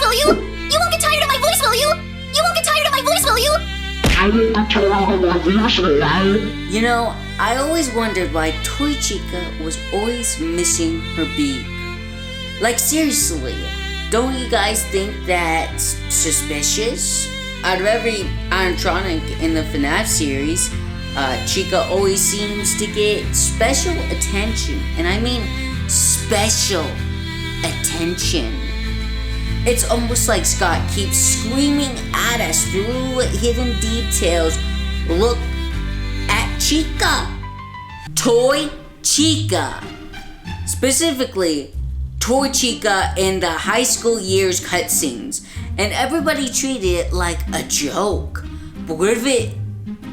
will you? You won't get tired of my voice, will you? You won't get tired of my voice, will you? You know, I always wondered why Toy Chica was always missing her beak. Like, seriously, don't you guys think that's suspicious? Out of every animatronic in the FNAF series, Chica always seems to get special attention. And I mean special attention. It's almost like Scott keeps screaming at us through hidden details. Look at Chica. Toy Chica. Specifically, Toy Chica in the high school years cutscenes. And everybody treated it like a joke. But what if it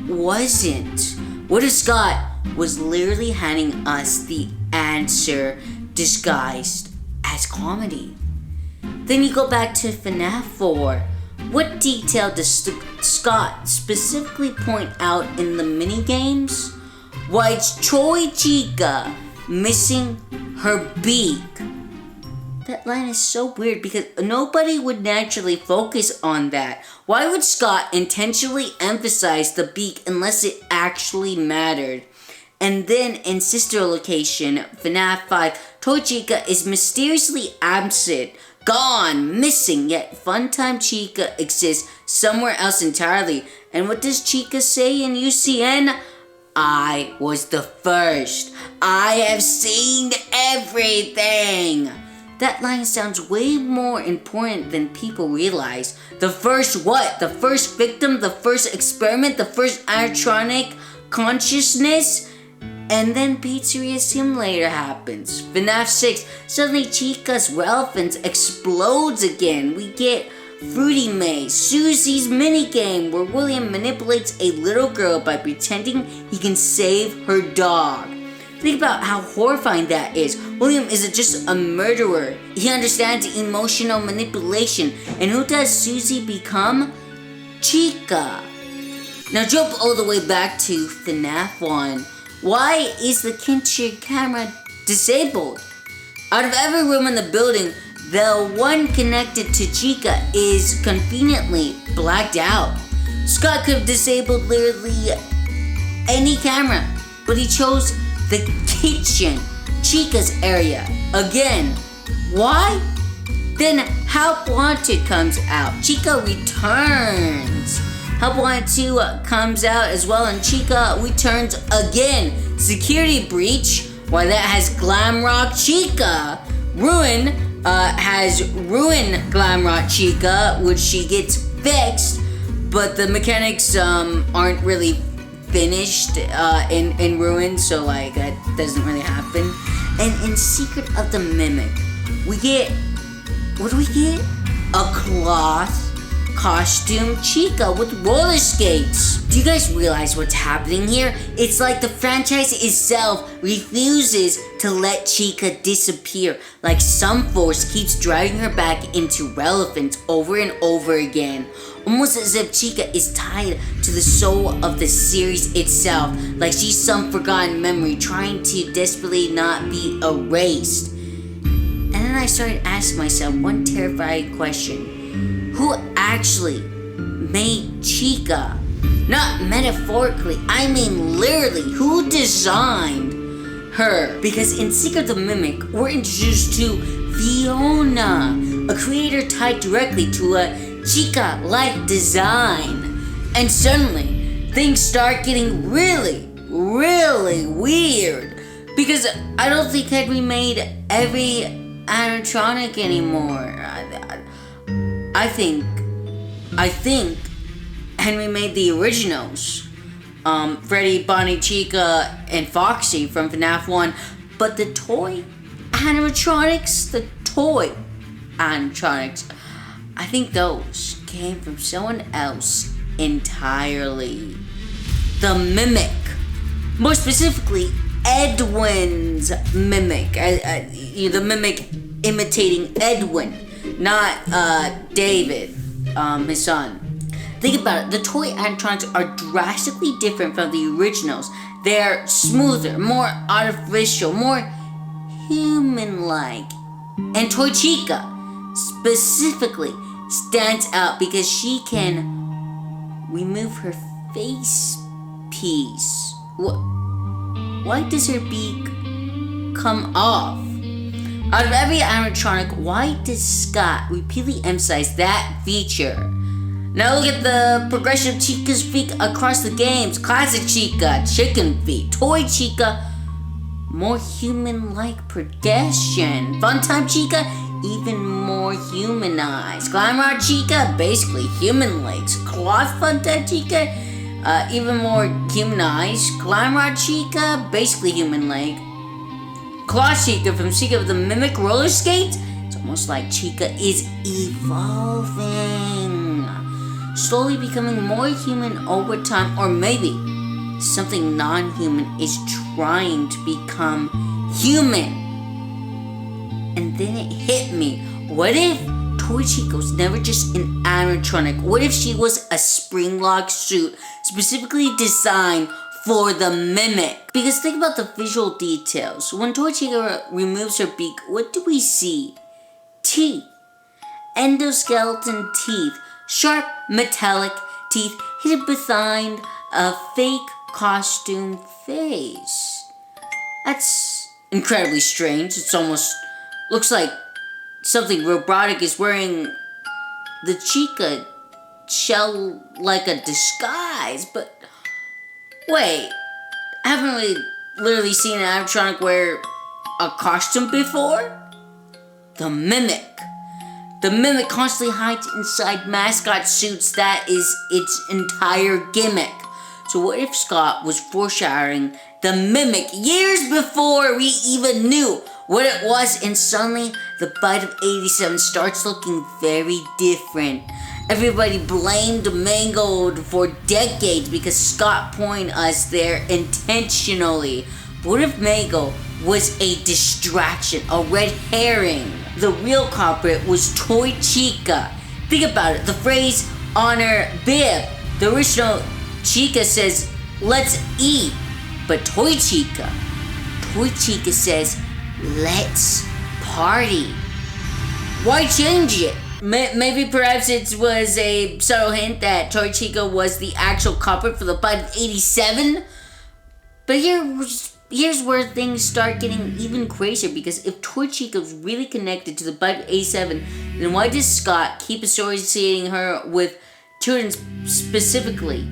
wasn't? What if Scott was literally handing us the answer disguised as comedy? Then you go back to FNAF 4. What detail does Scott specifically point out in the minigames? Why, it's Toy Chica missing her beak. That line is so weird because nobody would naturally focus on that. Why would Scott intentionally emphasize the beak unless it actually mattered? And then in sister location, FNAF 5, Toy Chica is mysteriously absent, gone, missing, yet Funtime Chica exists somewhere else entirely. And what does Chica say in UCN? I was the first. I have seen everything. That line sounds way more important than people realize. The first what? The first victim? The first experiment? The first animatronic consciousness? And then Pizzeria Simulator happens. FNAF 6, suddenly Chica's relevance explodes again. We get Fruity Maze, Susie's minigame, where William manipulates a little girl by pretending he can save her dog. Think about how horrifying that is. William isn't just a murderer. He understands emotional manipulation. And who does Susie become? Chica. Now jump all the way back to FNAF 1. Why is the Kinship camera disabled? Out of every room in the building, the one connected to Chica is conveniently blacked out. Scott could have disabled literally any camera, but he chose the kitchen, Chica's area. Again, why? Then Help Wanted comes out. Chica returns. Help Wanted 2 comes out as well, and Chica returns again. Security Breach, why that has Glamrock Chica. Ruin has Ruin Glamrock Chica, which she gets fixed, but the mechanics aren't really finished in Ruin, so like that doesn't really happen. And in Secret of the Mimic, we get, what do we get? A cloth costume Chica with roller skates. Do you guys realize what's happening here? It's like the franchise itself refuses to let Chica disappear, like some force keeps driving her back into relevance over and over again. Almost as if Chica is tied to the soul of the series itself, like she's some forgotten memory trying to desperately not be erased. And then I started asking myself one terrifying question. Who actually made Chica? Not metaphorically, I mean literally. Who designed her? Because in Secret of the Mimic, we're introduced to Fiona, a creator tied directly to a Chica-like design. And suddenly, things start getting really, really weird. Because I don't think Henry made every animatronic anymore. I think Henry made the originals. Freddy, Bonnie, Chica, and Foxy from FNAF 1. But the toy animatronics, I think those came from someone else entirely. The Mimic. More specifically, Edwin's Mimic. The Mimic imitating Edwin, not David, his son. Think about it, the toy animatronics are drastically different from the originals. They're smoother, more artificial, more human-like. And Toy Chica, specifically, stands out because she can remove her face piece. Why does her beak come off? Out of every animatronic, why does Scott repeatedly emphasize that feature? Now look at the progression of Chica's feet across the games. Classic Chica, chicken feet. Toy Chica, more human-like progression. Funtime Chica, even more humanized. Glamrock Chica, basically human legs. Cloth Funtime Chica, even more humanized. Glamrock Chica, basically human leg. Claw Chica from Chica of the Mimic Roller Skate. It's almost like Chica is evolving, slowly becoming more human over time, or maybe something non-human is trying to become human. And then it hit me. What if Toy Chica was never just an animatronic? What if she was a spring-lock suit specifically designed for the Mimic? Because think about the visual details. When Toy Chica removes her beak, what do we see? Teeth. Endoskeleton teeth. Sharp, metallic teeth hidden behind a fake costume face. That's incredibly strange. It's almost looks like something robotic is wearing the Chica shell like a disguise. But wait, haven't we literally seen an animatronic wear a costume before? The Mimic. The Mimic constantly hides inside mascot suits. That is its entire gimmick. So what if Scott was foreshadowing the Mimic years before we even knew what it was, and suddenly the Bite of 87 starts looking very different? Everybody blamed Mangold for decades because Scott pointed us there intentionally. What if Mangold was a distraction, a red herring? The real culprit was Toy Chica. Think about it. The phrase on her bib, the original Chica says, "Let's eat." But Toy Chica says, "Let's party." Why change it? Maybe perhaps it was a subtle hint that Toy Chica was the actual culprit for the Bite of 87. But here's where things start getting even crazier, because if Toy Chica was really connected to the Bite of 87, then why does Scott keep associating her with children specifically?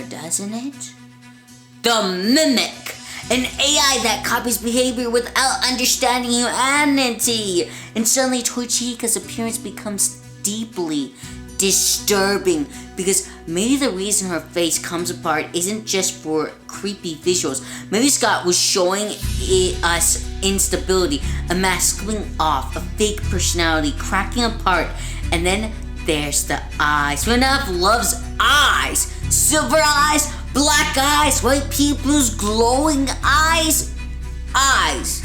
Doesn't it? The Mimic, an AI that copies behavior without understanding humanity. And suddenly Toy Chica's appearance becomes deeply disturbing, because maybe the reason her face comes apart isn't just for creepy visuals. Maybe Scott was showing us instability, a mask slipping off, a fake personality cracking apart, and then there's the eyes. FNAF loves eyes. Silver eyes, black eyes, white pupils, glowing eyes. Eyes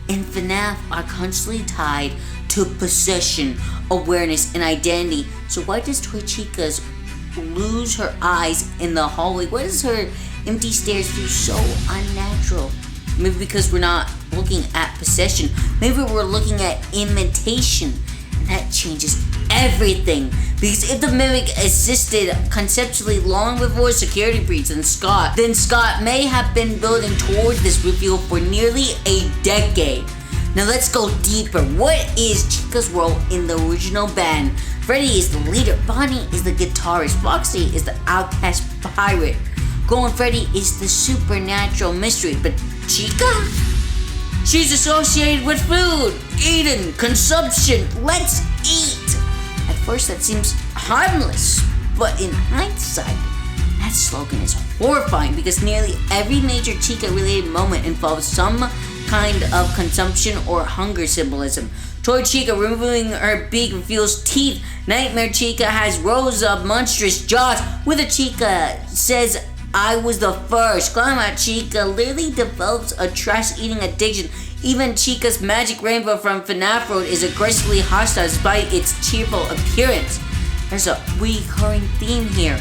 in FNAF are constantly tied to possession, awareness, and identity. So why does Toy Chica lose her eyes in the hallway? Why does her empty stares feel so unnatural? Maybe because we're not looking at possession. Maybe we're looking at imitation. That changes everything. Because if the mimic existed conceptually long before security breach and Scott, then Scott may have been building toward this reveal for nearly a decade. Now let's go deeper. What is Chica's role in the original band? Freddy is the leader, Bonnie is the guitarist, Foxy is the outcast pirate, Golden Freddy is the supernatural mystery, but Chica? She's associated with food, eating, consumption, let's eat. At first that seems harmless, but in hindsight, that slogan is horrifying because nearly every major Chica-related moment involves some kind of consumption or hunger symbolism. Toy Chica removing her beak reveals teeth. Nightmare Chica has rows of monstrous jaws. Wither Chica says, I was the first. Glamour Chica literally develops a trash-eating addiction. Even Chica's magic rainbow from FNAF Road is aggressively hostile despite its cheerful appearance. There's a recurring theme here.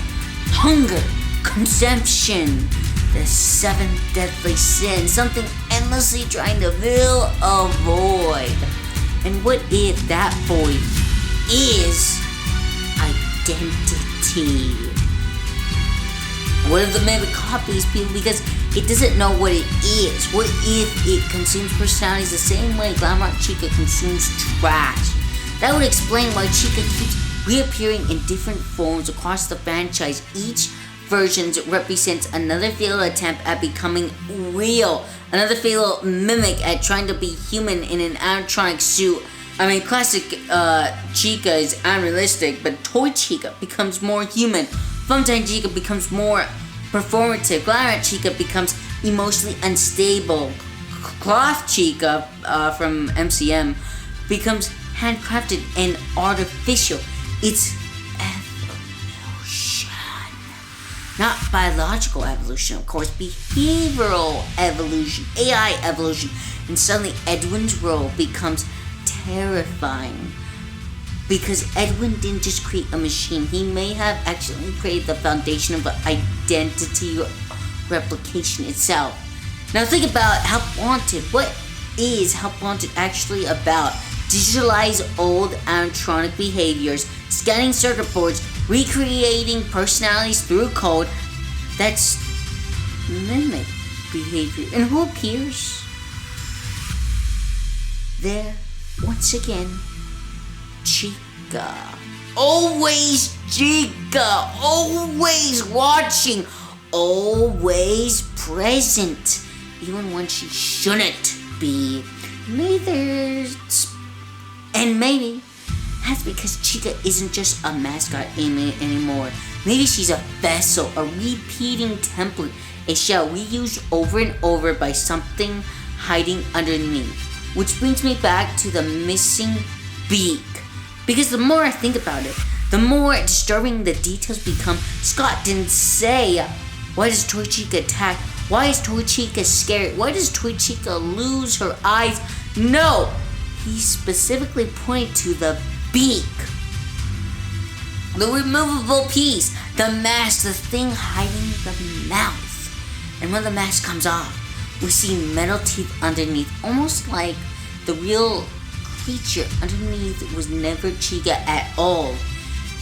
Hunger, consumption, the seventh deadly sin, something endlessly trying to fill a void. And what if that void is identity? What if the mimic copies people because it doesn't know what it is? What if it consumes personalities the same way Glamour Chica consumes trash? That would explain why Chica keeps reappearing in different forms across the franchise. Each version represents another failed attempt at becoming real, another failed mimic at trying to be human in an animatronic suit. I mean, classic Chica is unrealistic, but Toy Chica becomes more human. Funtime Chica becomes more performative. Glamour Chica becomes emotionally unstable. Cloth Chica from MCM becomes handcrafted and artificial. It's evolution. Not biological evolution, of course, behavioral evolution, AI evolution. And suddenly Edwin's role becomes terrifying. Because Edwin didn't just create a machine, he may have actually created the foundation of identity replication itself. Now think about Help Wanted. What is Help Wanted actually about? Digitalize old animatronic behaviors, scanning circuit boards, recreating personalities through code. That's mimic behavior. And who appears? There, once again, Chica. Always Chica. Always watching. Always present. Even when she shouldn't be. Maybe that's because Chica isn't just a mascot anymore. Maybe she's a vessel, a repeating template, a shell reused over and over by something hiding underneath. Which brings me back to the missing beak. Because the more I think about it, the more disturbing the details become. Scott didn't say, why does Toy Chica attack? Why is Toy Chica scared? Why does Toy Chica lose her eyes? No! He specifically pointed to the beak. The removable piece. The mask, the thing hiding the mouth. And when the mask comes off, we see metal teeth underneath, almost like the real creature underneath was never Chica at all.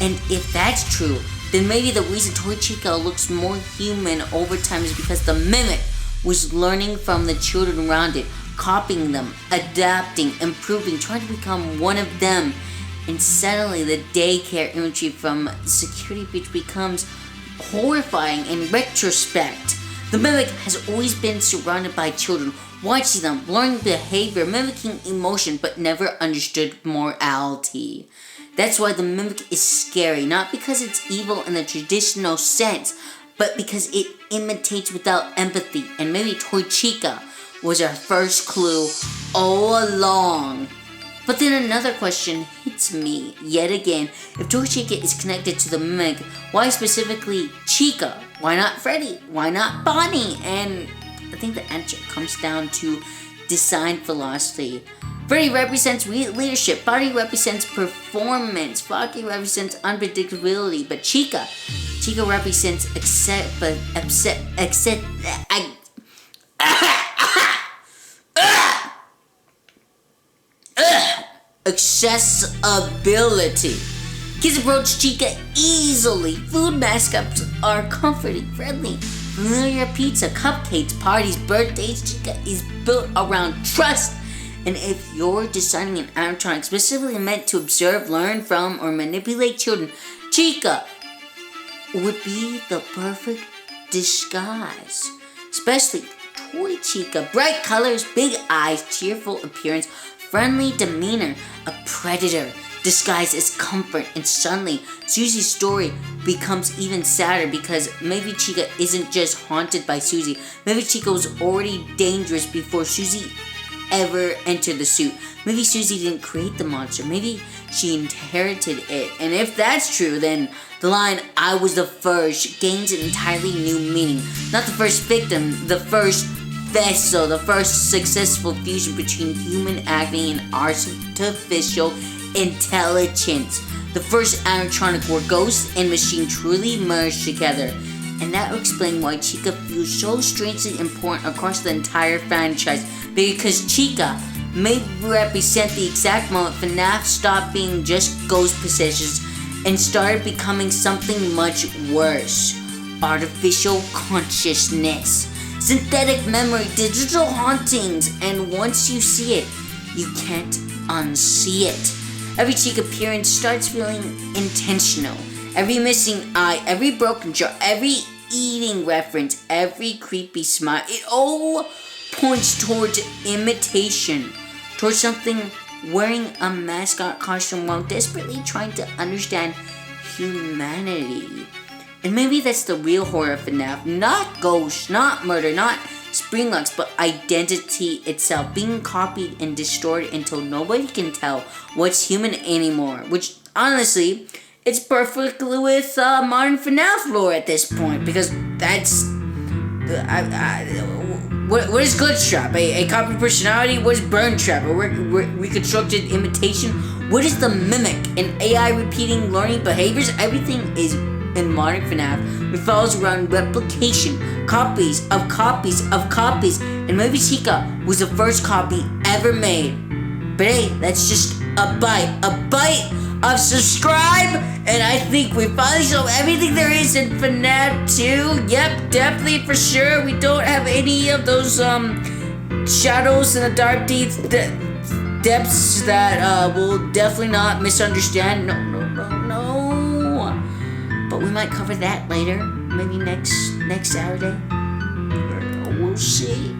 And if that's true, then maybe the reason Toy Chica looks more human over time is because the mimic was learning from the children around it, copying them, adapting, improving, trying to become one of them. And suddenly the daycare imagery from Security Breach becomes horrifying in retrospect. The mimic has always been surrounded by children, watching them, learning behavior, mimicking emotion, but never understood morality. That's why the mimic is scary, not because it's evil in the traditional sense, but because it imitates without empathy. And maybe Toy Chica was our first clue all along. But then another question hits me yet again. If Toy Chica is connected to the mimic, why specifically Chica? Why not Freddy? Why not Bonnie? And I think the answer comes down to design philosophy. Freddy represents leadership, Bonnie represents performance, Foggy represents unpredictability, but Chica accessibility. Kids approach Chica easily. Food mascots are comforting, friendly, familiar pizza, cupcakes, parties, birthdays. Chica is built around trust. And if you're designing an animatronic specifically meant to observe, learn from, or manipulate children, Chica would be the perfect disguise. Especially Toy Chica. Bright colors, big eyes, cheerful appearance, friendly demeanor, a predator disguised as comfort. And suddenly, Susie's story becomes even sadder because maybe Chica isn't just haunted by Susie. Maybe Chica was already dangerous before Susie ever entered the suit. Maybe Susie didn't create the monster. Maybe she inherited it. And if that's true, then the line, "I was the first," gains an entirely new meaning. Not the first victim, the first vessel, the first successful fusion between human acting and artificial intelligence. The first animatronic where ghost and machine truly merged together. And that will explain why Chica feels so strangely important across the entire franchise. Because Chica may represent the exact moment FNAF stopped being just ghost possessions and started becoming something much worse. Artificial consciousness, synthetic memory, digital hauntings, and once you see it, you can't unsee it. Every Chica appearance starts feeling intentional. Every missing eye, every broken jaw, every eating reference, every creepy smile, it all points towards imitation, towards something wearing a mascot costume while desperately trying to understand humanity. And maybe that's the real horror of FNAF. Not ghosts, not murder, not spring locks, but identity itself being copied and distorted until nobody can tell what's human anymore. Which, honestly, it's perfectly with modern FNAF lore at this point, because that's... What is Glitch Trap? A copied personality? What is Burn Trap? A reconstructed imitation? What is the Mimic? An AI repeating learning behaviors? Everything is in modern FNAF. It follows around replication, copies of copies of copies, and maybe Chica was the first copy ever made. But hey, that's just a bite of subscribe, and I think we finally show everything there is in FNAF 2. Yep, definitely for sure. We don't have any of those shadows and the dark depths that we'll definitely not misunderstand. No. But we might cover that later, maybe next Saturday. We'll see.